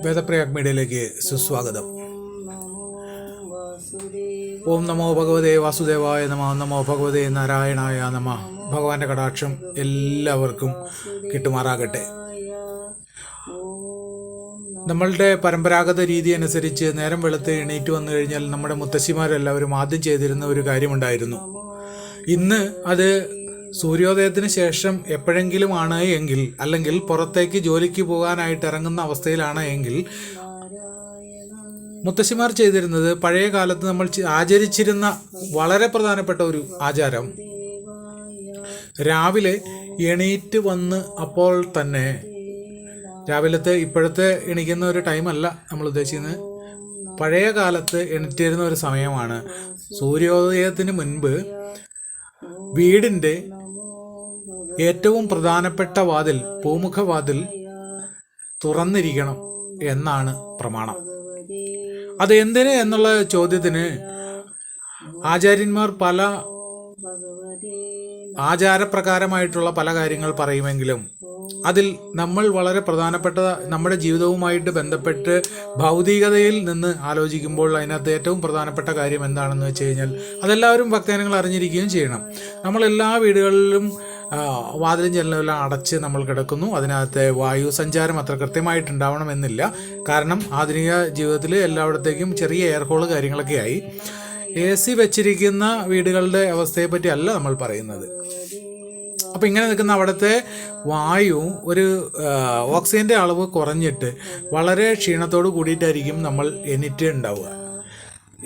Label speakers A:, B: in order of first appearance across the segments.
A: വേദപ്രയാഗ് മീഡിയയിലേക്ക് സുസ്വാഗതം. ഓം നമോ ഭഗവതേ വാസുദേവായ നമ. നമോ ഭഗവതേ നാരായണായ നമ. ഭഗവാന്റെ കടാക്ഷം എല്ലാവർക്കും കിട്ടുമാറാകട്ടെ. നമ്മളുടെ പരമ്പരാഗത രീതി അനുസരിച്ച് നേരം വെളുത്ത് എണീറ്റ് വന്നു കഴിഞ്ഞാൽ നമ്മുടെ മുത്തശ്ശിമാരെല്ലാവരും ആദ്യം ചെയ്തിരുന്ന ഒരു കാര്യമുണ്ടായിരുന്നു. ഇന്ന് അത് സൂര്യോദയത്തിന് ശേഷം എപ്പോഴെങ്കിലും ആണ് എങ്കിൽ, അല്ലെങ്കിൽ പുറത്തേക്ക് ജോലിക്ക് പോകാനായിട്ട് ഇറങ്ങുന്ന അവസ്ഥയിലാണ് എങ്കിൽ, മുത്തശ്ശിമാർ ചെയ്തിരുന്നത് പഴയ കാലത്ത് നമ്മൾ ആചരിച്ചിരുന്ന വളരെ പ്രധാനപ്പെട്ട ഒരു ആചാരം, രാവിലെ എണീറ്റ് വന്ന് അപ്പോൾ തന്നെ, രാവിലത്തെ ഇപ്പോഴത്തെ എണീക്കുന്ന ഒരു ടൈമല്ല നമ്മൾ ഉദ്ദേശിക്കുന്നത്, പഴയ കാലത്ത് എണീറ്റിരുന്ന ഒരു സമയമാണ്. സൂര്യോദയത്തിന് മുൻപ് വീടിൻ്റെ ഏറ്റവും പ്രധാനപ്പെട്ട വാതിൽ, പൂമുഖവാതിൽ തുറന്നിരിക്കണം എന്നാണ് പ്രമാണം. അത് എന്തിന് എന്നുള്ള ചോദ്യത്തിന് ആചാര്യന്മാർ പല ആചാരപ്രകാരമായിട്ടുള്ള പല കാര്യങ്ങൾ പറയുമെങ്കിലും അതിൽ നമ്മൾ വളരെ പ്രധാനപ്പെട്ട നമ്മുടെ ജീവിതവുമായിട്ട് ബന്ധപ്പെട്ട് ഭൗതികതയിൽ നിന്ന് ആലോചിക്കുമ്പോൾ അതിനകത്ത് ഏറ്റവും പ്രധാനപ്പെട്ട കാര്യം എന്താണെന്ന് വെച്ച് കഴിഞ്ഞാൽ, അതെല്ലാവരും ഭക്തജനങ്ങൾ അറിഞ്ഞിരിക്കുകയും ചെയ്യണം. നമ്മളെല്ലാ വീടുകളിലും വാതിലും ജനലെല്ലാം അടച്ച് നമ്മൾ കിടക്കുന്നു. അതിനകത്തെ വായു സഞ്ചാരം അത്ര കൃത്യമായിട്ടുണ്ടാവണമെന്നില്ല. കാരണം ആധുനിക ജീവിതത്തിൽ എല്ലായിടത്തേക്കും ചെറിയ എയർ ഹോള് കാര്യങ്ങളൊക്കെ ആയി. AC വെച്ചിരിക്കുന്ന വീടുകളുടെ അവസ്ഥയെപ്പറ്റി അല്ല നമ്മൾ പറയുന്നത്. അപ്പോൾ ഇങ്ങനെ നിൽക്കുന്ന അവിടുത്തെ വായു ഒരു ഓക്സിജൻ്റെ അളവ് കുറഞ്ഞിട്ട് വളരെ ക്ഷീണത്തോട് കൂടിയിട്ടായിരിക്കും നമ്മൾ എണീറ്റ് ഉണ്ടാവുക.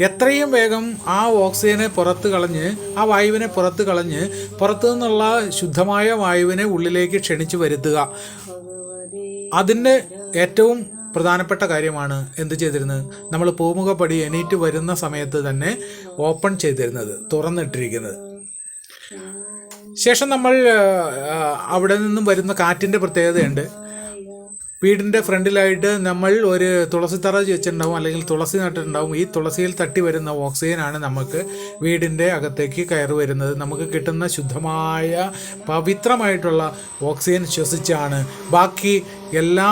A: എത്രയും വേഗം ആ ഓക്സിജനെ പുറത്ത് കളഞ്ഞ്, ആ വായുവിനെ പുറത്ത് കളഞ്ഞ്, പുറത്തു നിന്നുള്ള ശുദ്ധമായ വായുവിനെ ഉള്ളിലേക്ക് ക്ഷണിച്ചു വരുത്തുക. അതിൻ്റെ ഏറ്റവും പ്രധാനപ്പെട്ട കാര്യമാണ് എന്ത് ചെയ്തിരുന്നത്, നമ്മൾ പൂമുഖപ്പടി എണീറ്റ് വരുന്ന സമയത്ത് തന്നെ ഓപ്പൺ ചെയ്തിരുന്നത്, തുറന്നിട്ടിരിക്കുന്നത്. ശേഷം നമ്മൾ അവിടെ നിന്നും വരുന്ന കാറ്റിൻ്റെ പ്രത്യേകതയുണ്ട്. വീടിൻ്റെ ഫ്രണ്ടിലായിട്ട് നമ്മൾ ഒരു തുളസിത്തറ വെച്ചിട്ടുണ്ടാവും, അല്ലെങ്കിൽ തുളസി നട്ടിട്ടുണ്ടാവും. ഈ തുളസിയിൽ തട്ടി വരുന്ന ഓക്സിജനാണ് നമുക്ക് വീടിൻ്റെ അകത്തേക്ക് കയറി വരുന്നത്. നമുക്ക് കിട്ടുന്ന ശുദ്ധമായ പവിത്രമായിട്ടുള്ള ഓക്സിജൻ ശ്വസിച്ചാണ് ബാക്കി എല്ലാ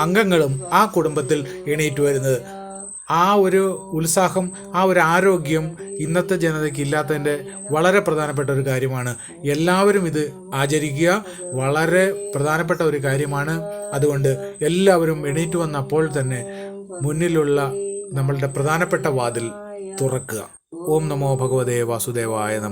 A: അംഗങ്ങളും ആ കുടുംബത്തിൽ എണീറ്റ് വരുന്നത്. ആ ഒരു ഉത്സാഹം, ആ ഒരു ആരോഗ്യം ഇന്നത്തെ ജനതയ്ക്ക് ഇല്ലാത്തതിൻ്റെ വളരെ പ്രധാനപ്പെട്ട ഒരു കാര്യമാണ്. എല്ലാവരും ഇത് ആചരിക്കുക, വളരെ പ്രധാനപ്പെട്ട ഒരു കാര്യമാണ്. അതുകൊണ്ട് എല്ലാവരും എണീറ്റ് വന്നപ്പോൾ തന്നെ മുന്നിലുള്ള നമ്മളുടെ പ്രധാനപ്പെട്ട വാതിൽ തുറക്കുക. ഓം നമോ ഭഗവതേ വാസുദേവായ നമഃ.